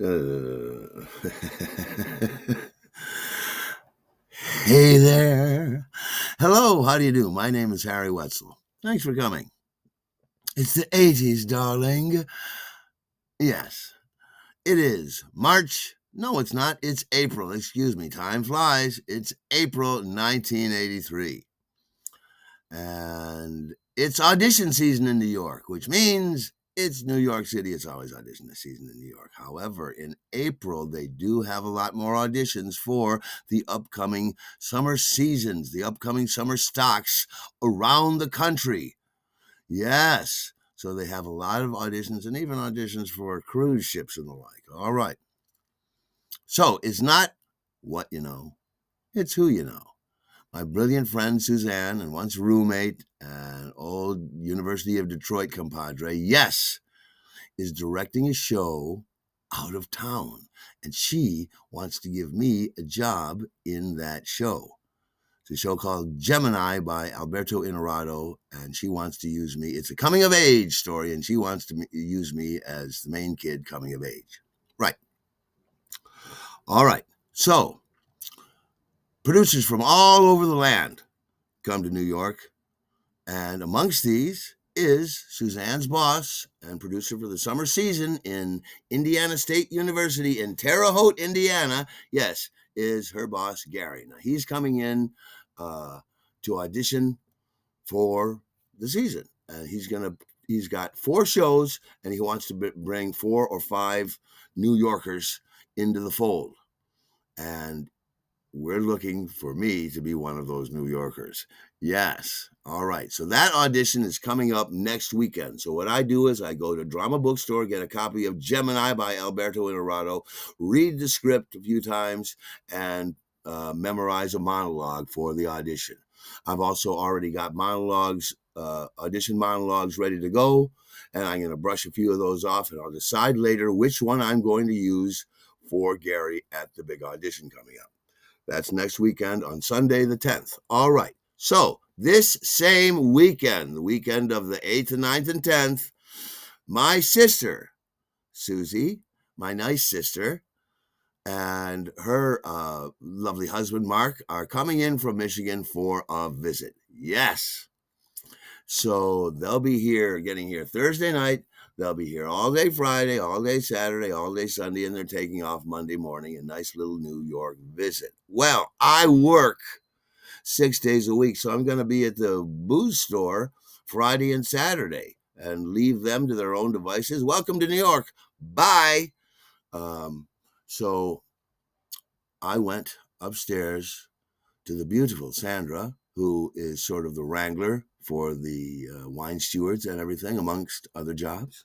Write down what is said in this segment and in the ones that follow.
Uh, hey there. Hello, how do you do? My name is Harry Wetzel. Thanks for coming. It's the 80s, darling. Yes, it is. March. No, it's not. It's April. Excuse me. Time flies. It's April 1983. And it's audition season in New York, which means it's New York City. It's always audition season in New York. However, in April, they do have a lot more auditions for the upcoming summer seasons, the upcoming summer stocks around the country. Yes. So they have a lot of auditions and even auditions for cruise ships and the like. All right. So it's not what you know, it's who you know. My brilliant friend Suzanne and once roommate and old University of Detroit compadre, yes, is directing a show out of town. And she wants to give me a job in that show. It's a show called Gemini by Alberto Inarado, and she wants to use me. It's a coming of age story, and she wants to use me as the main kid coming of age. Right. All right. So, producers from all over the land come to New York. And amongst these is Suzanne's boss and producer for the summer season in Indiana State University in Terre Haute, Indiana. Yes, is her boss, Gary. Now, he's coming in to audition for the season. And he's got 4 shows, and he wants to bring 4 or 5 New Yorkers into the fold. And we're looking for me to be one of those New Yorkers. Yes. All right. So that audition is coming up next weekend. So what I do is I go to Drama Bookstore, get a copy of Gemini by Alberto Inarado, read the script a few times, and memorize a monologue for the audition. I've also already got monologues, audition monologues ready to go, and I'm going to brush a few of those off, and I'll decide later which one I'm going to use for Gary at the big audition coming up. That's next weekend on Sunday the 10th. All right. So this same weekend, the weekend of the 8th and 9th and 10th, my sister, Susie, my nice sister, and her lovely husband, Mark, are coming in from Michigan for a visit. Yes. So they'll be here, getting here Thursday night. They'll be here all day Friday, all day Saturday, all day Sunday, and they're taking off Monday morning, a nice little New York visit. Well, I work 6 days a week, so I'm going to be at the booze store Friday and Saturday and leave them to their own devices. Welcome to New York. Bye. So I went upstairs to the beautiful Sandra, who is sort of the wrangler for the wine stewards and everything, amongst other jobs.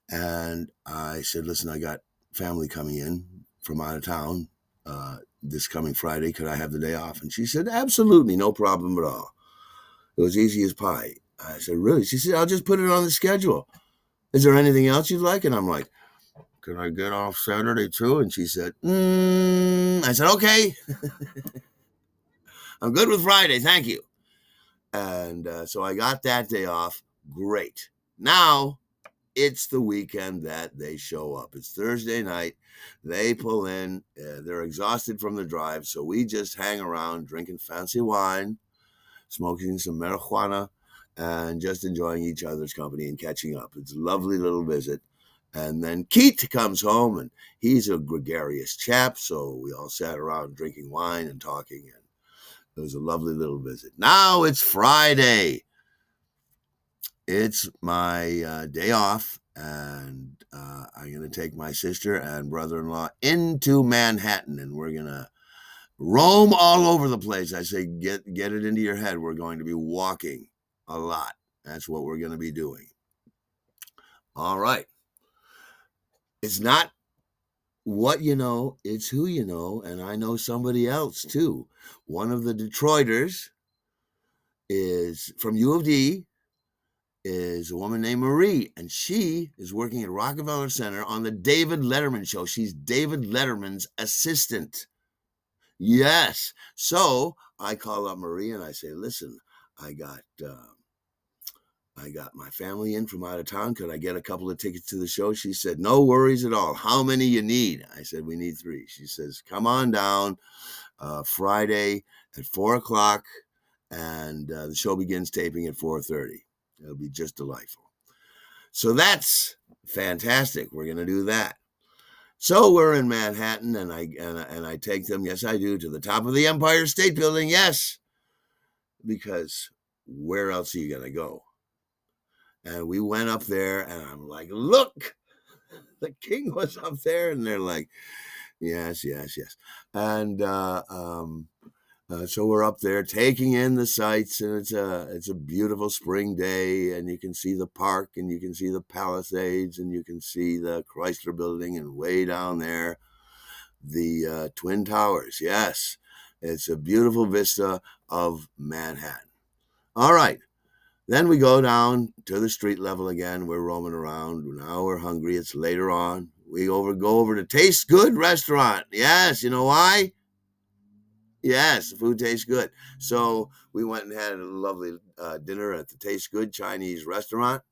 And I said, listen, I got family coming in from out of town this coming Friday. Could I have the day off? And she said, absolutely, no problem at all. It was easy as pie. I said, really? She said, I'll just put it on the schedule. Is there anything else you'd like? And I'm like, can I get off Saturday too? And she said, I said, okay. I'm good with Friday. Thank you. And so I got that day off. Great. Now it's the weekend that they show up. It's Thursday night. They pull in. They're exhausted from the drive. So we just hang around drinking fancy wine, smoking some marijuana, and just enjoying each other's company and catching up. It's a lovely little visit. And then Keith comes home, and he's a gregarious chap. So we all sat around drinking wine and talking, and it was a lovely little visit. Now it's Friday. It's my day off, and I'm going to take my sister and brother-in-law into Manhattan, and we're going to roam all over the place. I say, get it into your head. We're going to be walking a lot. That's what we're going to be doing. All right. It's not what you know, it's who you know, and I know somebody else too. One of the Detroiters is from U of D, is a woman named Marie, and she is working at Rockefeller Center on the David Letterman show. She's David Letterman's assistant. Yes. So I call up Marie and I say, listen, I got I got my family in from out of town. Could I get a couple of tickets to the show? She said, no worries at all. How many you need? I said, we need 3. She says, come on down Friday at 4 o'clock, and the show begins taping at 4:30. It'll be just delightful. So that's fantastic. We're going to do that. So we're in Manhattan, and I take them, yes, I do, to the top of the Empire State Building, yes, because where else are you going to go? And we went up there, and I'm like, look, the king was up there. And they're like, yes, yes, yes. And so we're up there taking in the sights, and it's a beautiful spring day, and you can see the park, and you can see the Palisades, and you can see the Chrysler Building, and way down there, the Twin Towers. Yes, it's a beautiful vista of Manhattan. All right. Then we go down to the street level again. We're roaming around. Now we're hungry. It's later on. We go over to Taste Good Restaurant. Yes, you know why? Yes, the food tastes good. So we went and had a lovely dinner at the Taste Good Chinese restaurant,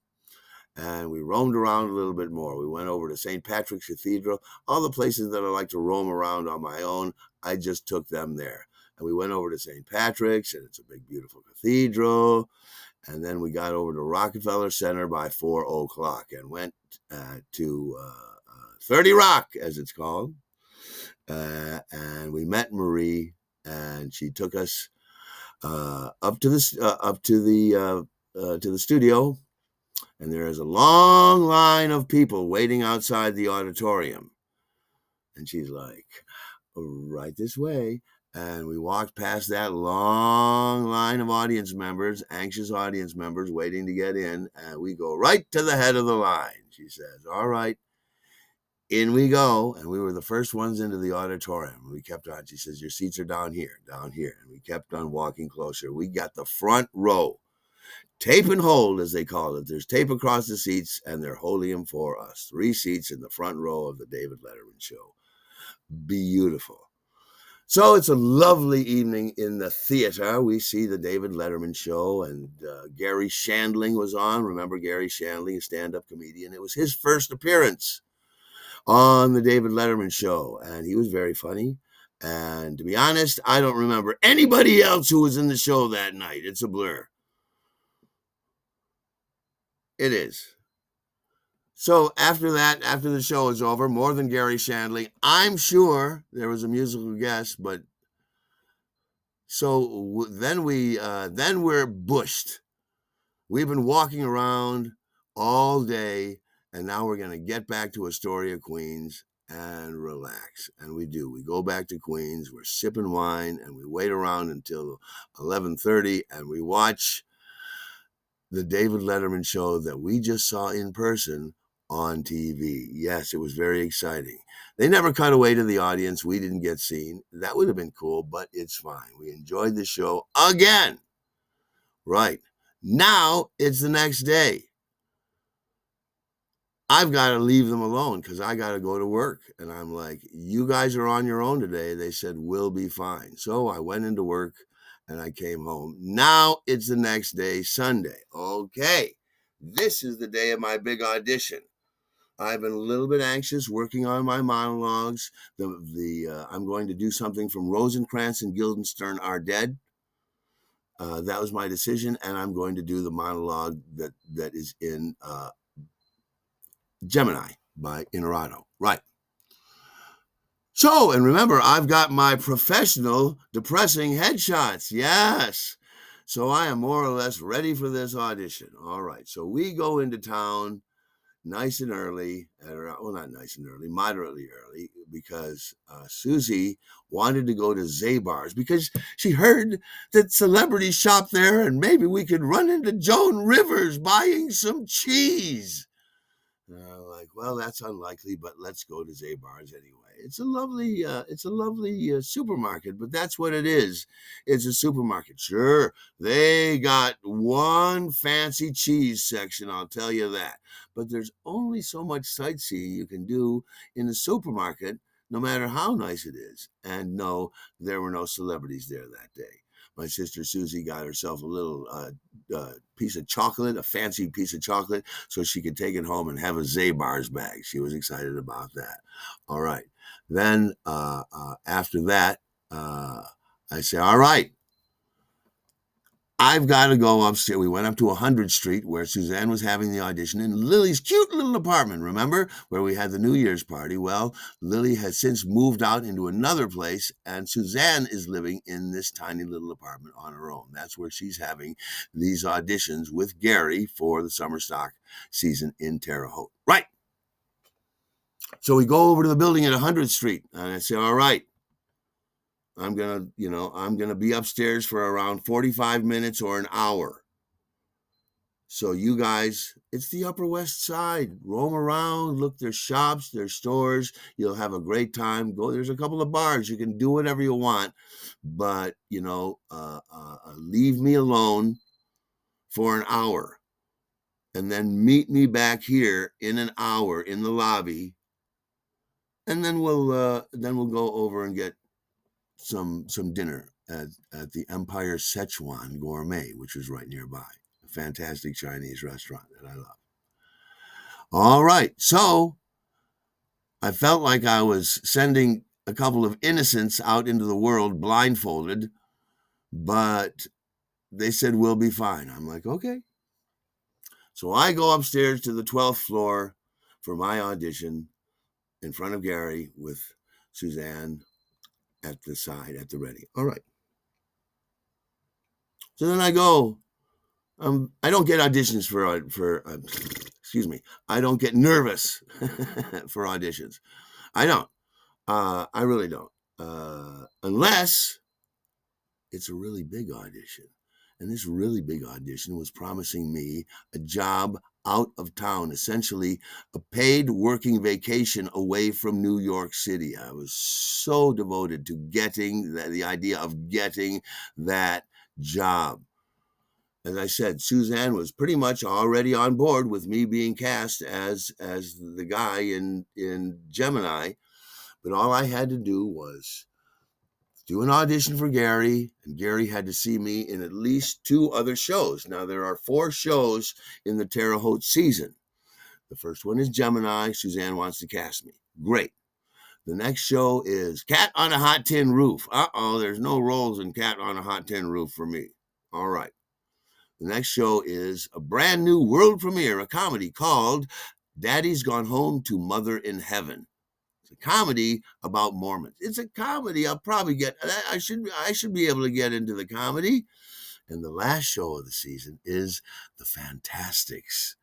and we roamed around a little bit more. We went over to St. Patrick's Cathedral. All the places that I like to roam around on my own, I just took them there. And we went over to St. Patrick's, and it's a big, beautiful cathedral. And then we got over to Rockefeller Center by 4 o'clock and went to 30 Rock, as it's called. And we met Marie, and she took us up to the studio. And there is a long line of people waiting outside the auditorium. And she's like, right this way. And we walked past that long line of audience members, anxious audience members waiting to get in. And we go right to the head of the line. She says, all right, in we go. And we were the first ones into the auditorium. We kept on. She says, your seats are down here, down here. And we kept on walking closer. We got the front row. Tape and hold, as they call it. There's tape across the seats, and they're holding them for us. 3 seats in the front row of the David Letterman show. Beautiful. So it's a lovely evening in the theater. We see the David Letterman show, and Gary Shandling was on. Remember Gary Shandling, a stand-up comedian? It was his first appearance on the David Letterman show, and he was very funny. And to be honest, I don't remember anybody else who was in the show that night. It's a blur. It is. So after that, after the show is over, more than Gary Shandling, I'm sure there was a musical guest, but so then we're bushed. We've been walking around all day, and now we're going to get back to Astoria, Queens, and relax. And we do. We go back to Queens. We're sipping wine, and we wait around until 11:30, and we watch the David Letterman show that we just saw in person on TV. Yes, it was very exciting. They never cut away to the audience. We didn't get seen. That would have been cool, but it's fine. We enjoyed the show again. Right. Now it's the next day. I've got to leave them alone because I got to go to work. And I'm like, you guys are on your own today. They said, we'll be fine. So I went into work and I came home. Now it's the next day, Sunday. Okay. This is the day of my big audition. I've been a little bit anxious working on my monologues. I'm going to do something from Rosencrantz and Guildenstern Are Dead. That was my decision, and I'm going to do the monologue that is in Gemini by Inarado. Right. So, and remember, I've got my professional depressing headshots. Yes. So I am more or less ready for this audition. All right. So we go into town nice and early, well, not nice and early, moderately early, because Susie wanted to go to Zabar's because she heard that celebrities shop there and maybe we could run into Joan Rivers buying some cheese. Like, well, that's unlikely, but let's go to Zabar's anyway. It's a lovely supermarket, but that's what it is. It's a supermarket. Sure, they got one fancy cheese section, I'll tell you that. But there's only so much sightseeing you can do in a supermarket, no matter how nice it is. And no, there were no celebrities there that day. My sister Susie got herself a little piece of chocolate, a fancy piece of chocolate, so she could take it home and have a Zabar's bag. She was excited about that. All right. Then after that, I say, all right, I've got to go upstairs. We went up to 100th Street where Suzanne was having the audition in Lily's cute little apartment, remember, where we had the New Year's party? Well, Lily has since moved out into another place, and Suzanne is living in this tiny little apartment on her own. That's where she's having these auditions with Gary for the summer stock season in Terre Haute. Right. So we go over to the building at 100th Street, and I say, all right, I'm going to be upstairs for around 45 minutes or an hour. So you guys, it's the Upper West Side. Roam around, look, there's shops, there's stores. You'll have a great time. Go, there's a couple of bars. You can do whatever you want. But, leave me alone for an hour. And then meet me back here in an hour in the lobby. And then we'll go over and get some dinner at the Empire Szechuan Gourmet, which is right nearby. A fantastic Chinese restaurant that I love. All right, so I felt like I was sending a couple of innocents out into the world blindfolded, but they said, we'll be fine. I'm like, okay. So I go upstairs to the 12th floor for my audition in front of Gary with Suzanne at the side, at the ready. All right. So then I go. I don't get auditions for excuse me. I don't get nervous for auditions. I don't. I really don't. Unless it's a really big audition. And this really big audition was promising me a job out of town, essentially a paid working vacation away from New York City. I was so devoted to getting the idea of getting that job. As I said, Suzanne was pretty much already on board with me being cast as the guy in Gemini, but all I had to do was do an audition for Gary, and Gary had to see me in at least 2 other shows. Now, there are 4 shows in the Terre Haute season. The first one is Gemini. Suzanne wants to cast me. Great. The next show is Cat on a Hot Tin Roof. There's no roles in Cat on a Hot Tin Roof for me. All right. The next show is a brand new world premiere, a comedy called Daddy's Gone Home to Mother in Heaven. It's a comedy about Mormons. It's a comedy. I'll probably get. I should be able to get into the comedy. And the last show of the season is The Fantastics.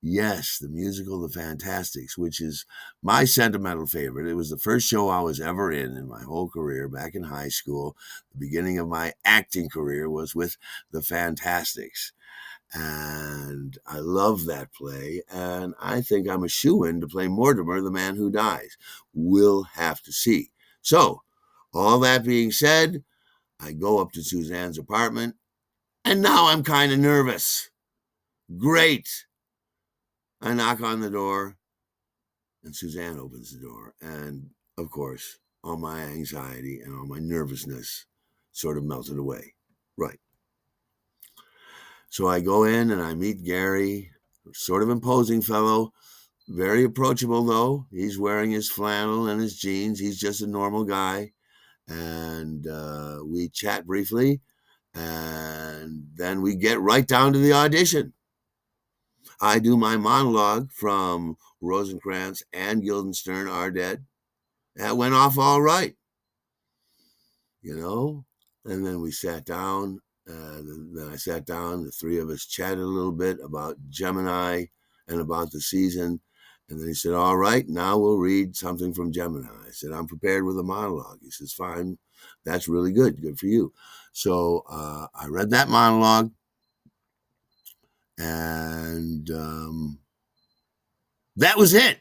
Yes, the musical The Fantastics, which is my sentimental favorite. It was the first show I was ever in my whole career back in high school. The beginning of my acting career was with The Fantastics. And I love that play, and I think I'm a shoo-in to play Mortimer, the man who dies. We'll have to see. So, all that being said, I go up to Suzanne's apartment, and now I'm kind of nervous. Great. I knock on the door, and Suzanne opens the door, and, of course, all my anxiety and all my nervousness sort of melted away. Right. So I go in and I meet Gary, sort of imposing fellow, very approachable though. He's wearing his flannel and his jeans. He's just a normal guy. And we chat briefly, and then we get right down to the audition. I do my monologue from Rosencrantz and Guildenstern Are Dead. That went off all right, and then we sat down. Then I sat down, the 3 of us chatted a little bit about Gemini and about the season. And then he said, all right, now we'll read something from Gemini. I said, I'm prepared with a monologue. He says, fine, that's really good. Good for you. So I read that monologue, and that was it.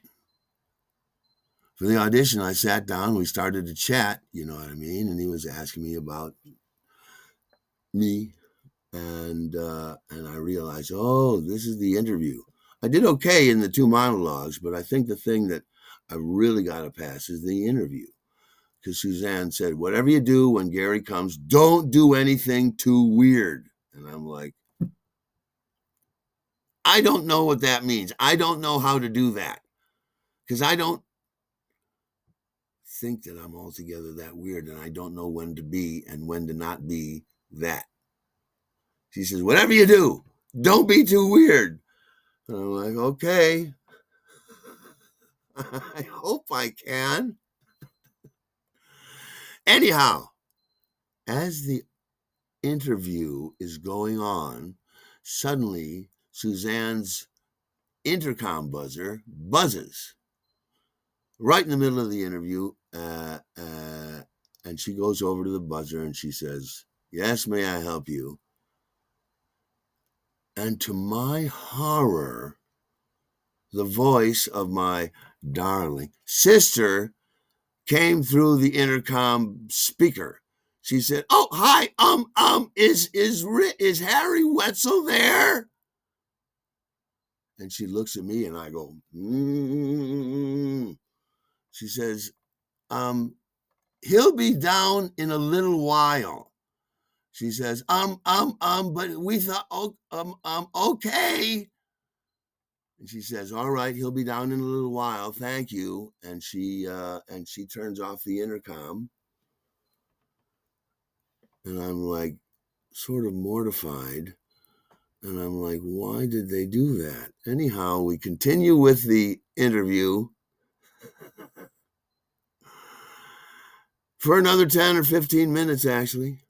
For the audition, I sat down, we started to chat, you know what I mean? And he was asking me about me, and I realized, this is the interview. I did okay in the 2 monologues, but I think the thing that I really got to pass is the interview, because Suzanne said, whatever you do when Gary comes, don't do anything too weird. And I'm like, I don't know what that means. I don't know how to do that because I don't think that I'm altogether that weird, and I don't know when to be and when to not be that. She says, whatever you do, don't be too weird. And I'm like, okay, I hope I can. Anyhow, as the interview is going on, suddenly Suzanne's intercom buzzer buzzes right in the middle of the interview. And she goes over to the buzzer and she says, yes, may I help you? And to my horror, the voice of my darling sister came through the intercom speaker. She said, "Oh, hi, is Harry Wetzel there?" And she looks at me, and I go, She says, he'll be down in a little while. She says, but we thought, okay. And she says, all right, he'll be down in a little while. Thank you. And she turns off the intercom. And I'm like, sort of mortified. And I'm like, why did they do that? Anyhow, we continue with the interview for another 10 or 15 minutes, actually.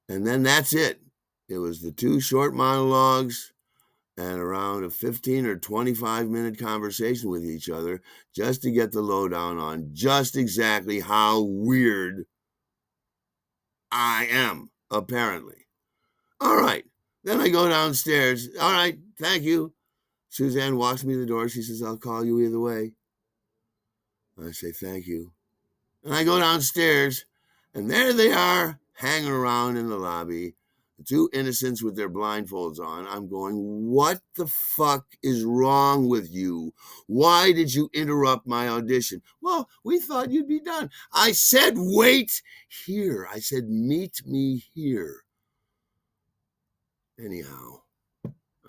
And then that's it. It was the two short monologues and around a 15 or 25-minute conversation with each other just to get the lowdown on just exactly how weird I am, apparently. All right. Then I go downstairs. All right. Thank you. Suzanne walks me to the door. She says, I'll call you either way. I say, thank you. And I go downstairs, and there they are, hanging around in the lobby, the two innocents with their blindfolds on. I'm going, what the fuck is wrong with you? Why did you interrupt my audition? Well, we thought you'd be done. I said, wait here. I said, meet me here. Anyhow,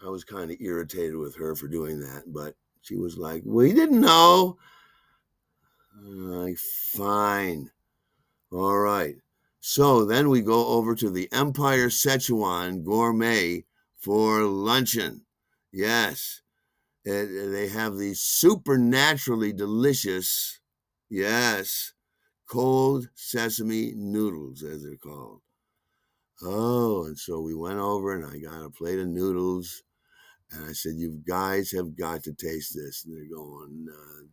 I was kind of irritated with her for doing that, but she was like, we didn't know. I'm like, fine. All right. So then we go over to the Empire Szechuan Gourmet for luncheon. Yes. They have these supernaturally delicious, yes, cold sesame noodles, as they're called. Oh, and so we went over and I got a plate of noodles. And I said, you guys have got to taste this. And they're going,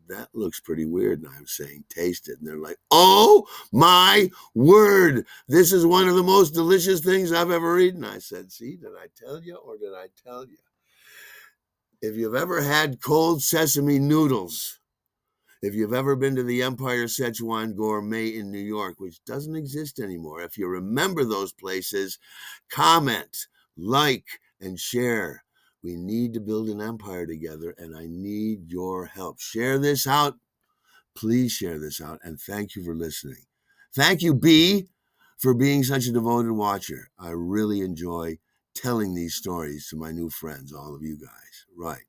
that looks pretty weird. And I'm saying, taste it. And they're like, oh my word. This is one of the most delicious things I've ever eaten. I said, see, did I tell you or did I tell you? If you've ever had cold sesame noodles, if you've ever been to the Empire Szechuan Gourmet in New York, which doesn't exist anymore, if you remember those places, comment, like, and share. We need to build an empire together, and I need your help. Share this out. Please share this out, and thank you for listening. Thank you, B, for being such a devoted watcher. I really enjoy telling these stories to my new friends, all of you guys. Right.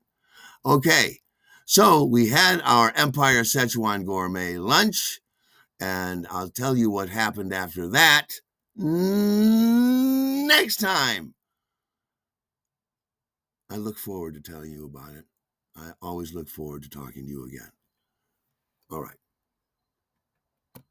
Okay. So we had our Empire Szechuan Gourmet lunch, and I'll tell you what happened after that next time. I look forward to telling you about it. I always look forward to talking to you again. All right.